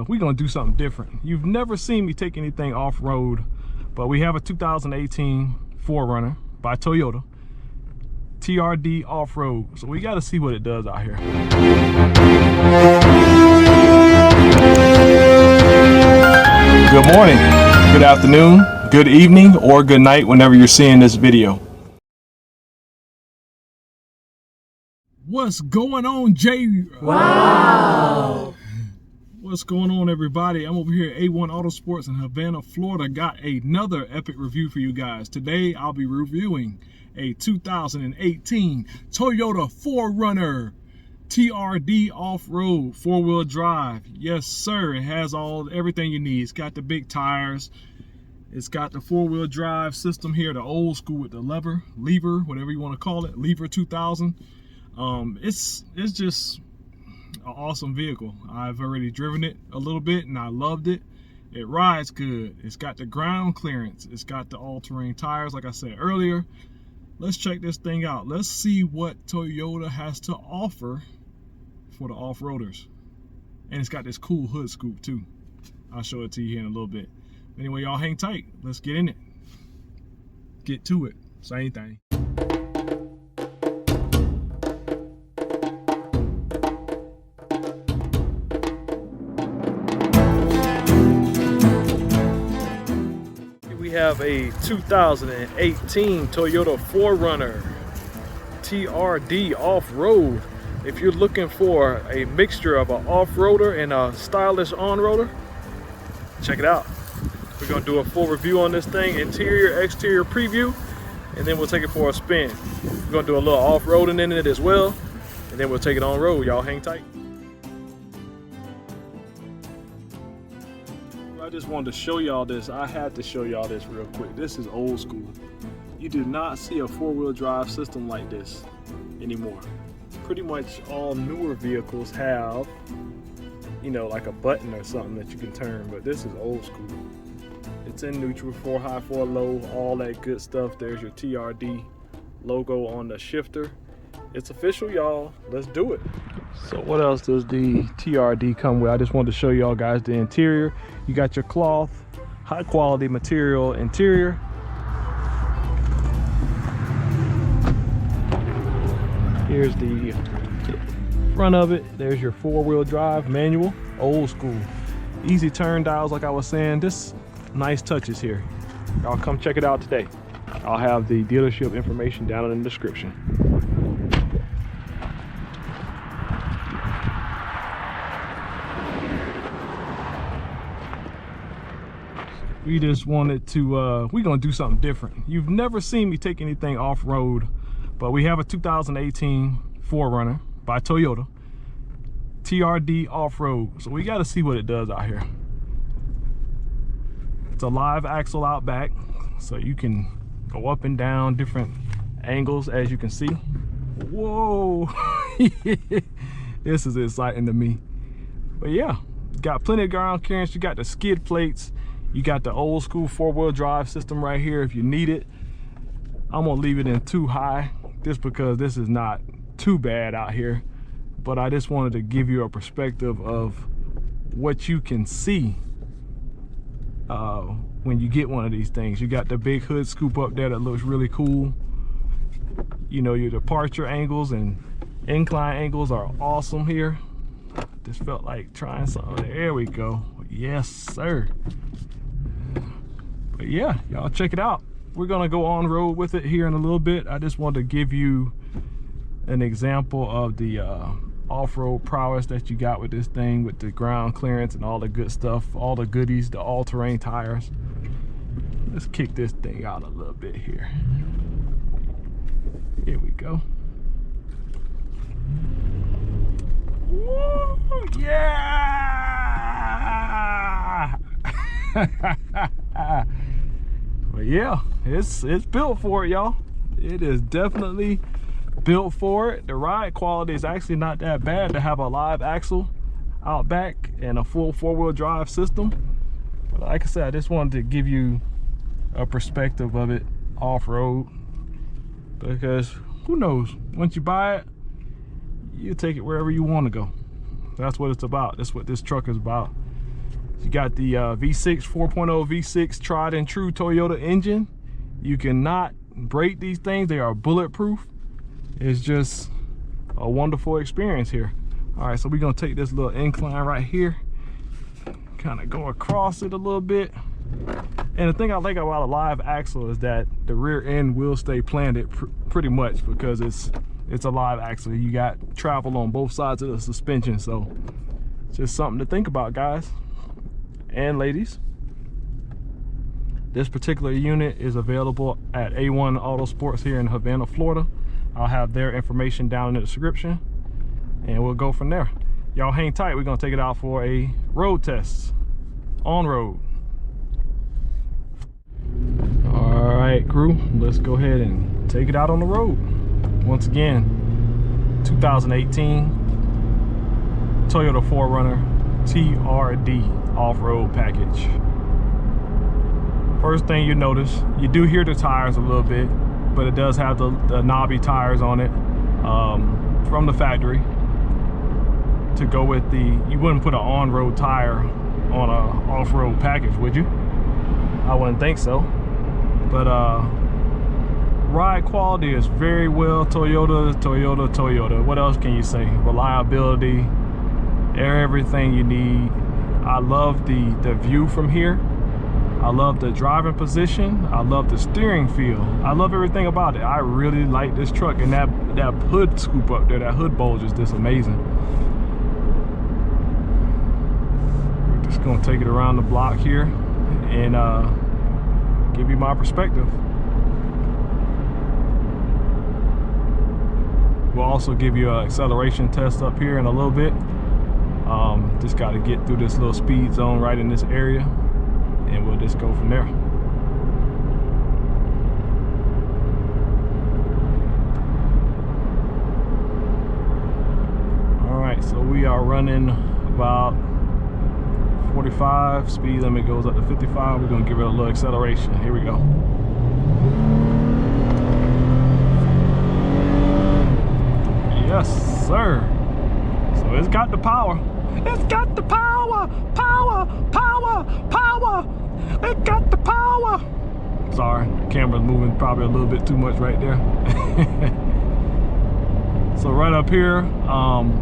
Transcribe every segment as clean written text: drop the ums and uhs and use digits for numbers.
gonna do something different. You've never seen me take anything off-road, but we have a 2018 4Runner by Toyota TRD off-road, so we got to see what it does out here. Good morning, good afternoon, good evening, or good night whenever you're seeing this video. What's going on, Jay? Wow! What's going on, everybody? I'm over here at A1 Autosports in Havana, Florida. Got another epic review for you guys. Today, I'll be reviewing a 2018 Toyota 4Runner TRD off-road 4-wheel drive. Yes, sir. It has everything you need. It's got the big tires. It's got the 4-wheel drive system here, the old school with the lever, whatever you want to call it, lever 2000. It's just an awesome vehicle. I've already driven it a little bit and I loved it. It rides good. It's got the ground clearance. It's got the all-terrain tires, like I said earlier. Let's check this thing out. Let's see what Toyota has to offer for the off-roaders. And it's got this cool hood scoop too. I'll show it to you here in a little bit. Anyway, y'all hang tight. Let's get in it. Get to it. Same thing. We have a 2018 Toyota 4Runner TRD off-road. If you're looking for a mixture of an off-roader and a stylish on-roader, check it out. We're gonna do a full review on this thing, interior, exterior preview, and then we'll take it for a spin. We're gonna do a little off-roading in it as well, and then we'll take it on road. Y'all hang tight. I just wanted to show y'all this. I had to show y'all this real quick. This is old school. You do not see a 4-wheel drive system like this anymore. Pretty much all newer vehicles have, you know, like a button or something that you can turn, but this is old school. It's in neutral, 4 high, 4 low, all that good stuff. There's your TRD logo on the shifter. It's official, y'all. Let's do it. So what else does the TRD come with? I just wanted to show y'all guys the interior. You got your cloth, high quality material interior. Here's the front of it. There's your 4-wheel drive manual, old school. Easy turn dials, like I was saying. This nice touches here. Y'all come check it out today. I'll have the dealership information down in the description. We just wanted to, we're gonna do something different. You've never seen me take anything off-road, but we have a 2018 4Runner by Toyota TRD off-road. So we gotta see what it does out here. It's a live axle out back, so you can go up and down different angles, as you can see. Whoa, this is exciting to me. But yeah, got plenty of ground clearance. You got the skid plates. You got the old school 4-wheel drive system right here if you need it. I'm gonna leave it in 2 high just because this is not too bad out here. But I just wanted to give you a perspective of what you can see when you get one of these things. You got the big hood scoop up there that looks really cool. You know, your departure angles and incline angles are awesome here. Just felt like trying something. There we go. Yes, sir. But yeah, y'all check it out. We're gonna go on road with it here in a little bit. I just wanted to give you an example of the off-road prowess that you got with this thing, with the ground clearance and all the good stuff, all the goodies, the all-terrain tires. Let's kick this thing out a little bit here. Here we go. Woo, yeah! But yeah, it's built for it, y'all. It is definitely built for it. The ride quality is actually not that bad to have a live axle out back and a full 4-wheel drive system. But like I said, I just wanted to give you a perspective of it off-road, because who knows, once you buy it, you take it wherever you want to go. That's what it's about. That's what this truck is about. You got the V6 4.0 V6 tried and true Toyota engine. You cannot break these things. They are bulletproof. It's just a wonderful experience here. All right, so we're gonna take this little incline right here, kind of go across it a little bit. And the thing I like about a live axle is that the rear end will stay planted pretty much, because it's a live axle. You got travel on both sides of the suspension, so just something to think about, guys and ladies. This particular unit is available at A1 Auto Sports here in Havana, Florida. I'll have their information down in the description, and we'll go from there. Y'all hang tight. We're gonna take it out for a road test on road. All right, crew, let's go ahead and take it out on the road. Once again, 2018 Toyota 4Runner TRD off-road package. First thing you notice, you do hear the tires a little bit, but it does have the knobby tires on it from the factory to go with the, you wouldn't put an on-road tire on a off-road package, would you? I wouldn't think so. But ride quality is very well Toyota. What else can you say? Reliability, everything you need. I love the view from here. I love the driving position. I love the steering feel. I love everything about it. I really like this truck, and that hood scoop up there, that hood bulge is just amazing. We're just gonna take it around the block here and give you my perspective. We'll also give you an acceleration test up here in a little bit. Just got to get through this little speed zone right in this area, and we'll just go from there. All right, so we are running about 45, speed limit goes up to 55. We're gonna give it a little acceleration. Here we go. Yes, sir. So it's got the power. It's got the power, power, power, power. It got the power. Sorry, camera's moving probably a little bit too much right there. So right up here, I'm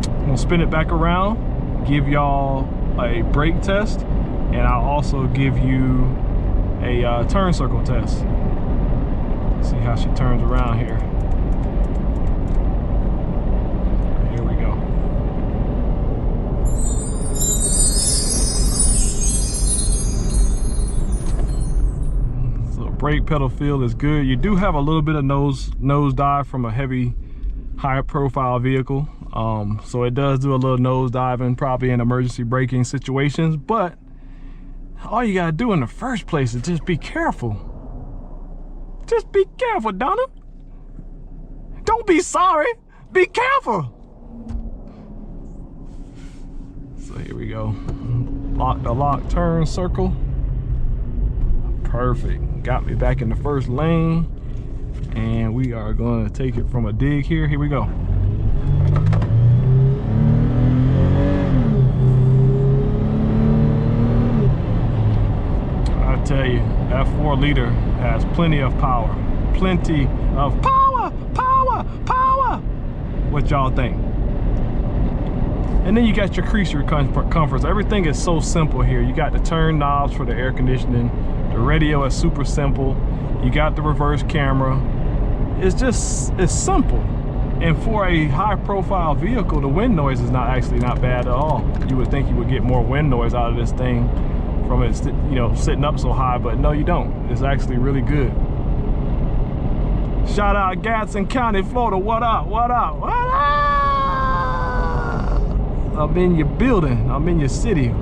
gonna spin it back around, give y'all a brake test, and I'll also give you a turn circle test. See how she turns around here. Here we go. So brake pedal feel is good. You do have a little bit of nose dive from a heavy, high profile vehicle. So it does do a little nose diving, probably in emergency braking situations, but all you gotta do in the first place is just be careful. Just be careful, Donna. Don't be sorry, be careful. So here we go. Lock the lock, turn circle. Perfect, got me back in the first lane. And we are gonna take it from a dig here. Here we go. I tell you, that 4-liter has plenty of power. Plenty of power, power, power. What y'all think? And then you got your creaser comforts. Everything is so simple here. You got the turn knobs for the air conditioning. The radio is super simple. You got the reverse camera. It's simple. And for a high profile vehicle, the wind noise is not bad at all. You would think you would get more wind noise out of this thing from it, you know, sitting up so high, but no, you don't. It's actually really good. Shout out Gadsden County, Florida. What up, what up, what up? I'm in your building, I'm in your city.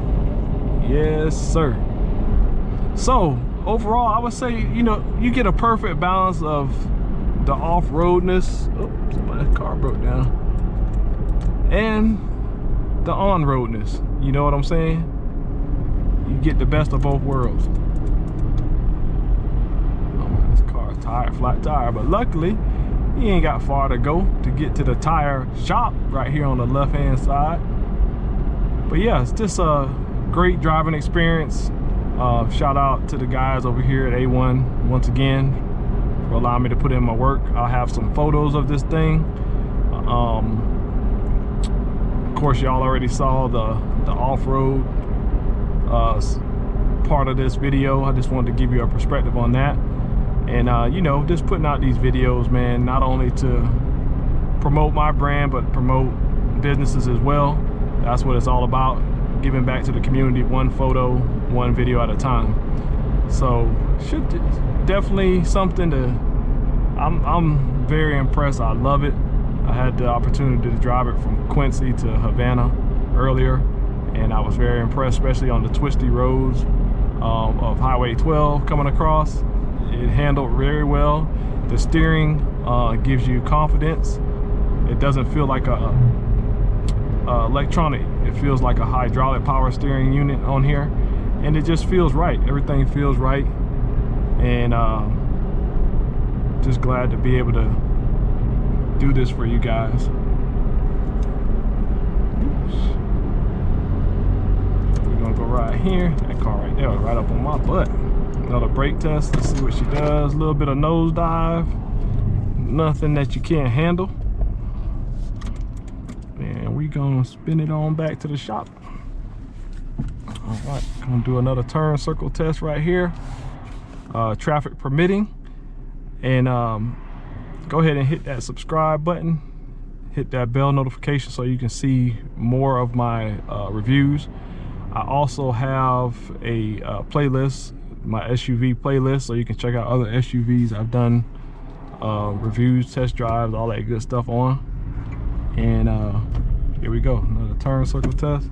Yes, sir. So overall, I would say, you know, you get a perfect balance of the off-roadness. Oh, somebody's car broke down. And the on-roadness. You know what I'm saying? You get the best of both worlds. Oh, this car's tire, flat tire, but luckily he ain't got far to go to get to the tire shop right here on the left-hand side. But yeah, it's just a great driving experience. Shout out to the guys over here at A1 once again for allowing me to put in my work. I'll have some photos of this thing. Of course, y'all already saw the off-road part of this video. I just wanted to give you a perspective on that. And you know, just putting out these videos, man, not only to promote my brand, but promote businesses as well. That's what it's all about, giving back to the community, one photo, one video at a time. So definitely something to, I'm very impressed. I love it. I had the opportunity to drive it from Quincy to Havana earlier, and I was very impressed, especially on the twisty roads of Highway 12 coming across. It handled very well. The steering gives you confidence. It doesn't feel like a electronic. It feels like a hydraulic power steering unit on here, and it just feels right. Everything feels right, and just glad to be able to do this for you guys. We're gonna go right here. That car right there, right up on my butt. Another brake test. Let's see what she does. A little bit of nosedive. Nothing that you can't handle. And we gonna spin it on back to the shop. All right, gonna do another turn circle test right here. Traffic permitting. And go ahead and hit that subscribe button. Hit that bell notification so you can see more of my reviews. I also have a playlist, my SUV playlist, so you can check out other SUVs I've done reviews, test drives, all that good stuff on. And here we go, another turn circle test.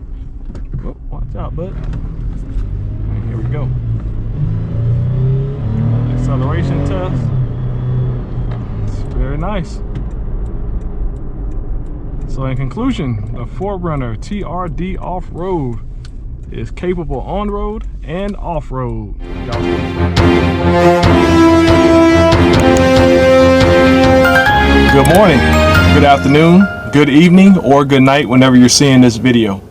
Oh, watch out, bud. And here we go. Acceleration test. It's very nice. So in conclusion, the 4Runner TRD off-road is capable on-road and off-road. Good morning, good afternoon, good evening, or good night whenever you're seeing this video.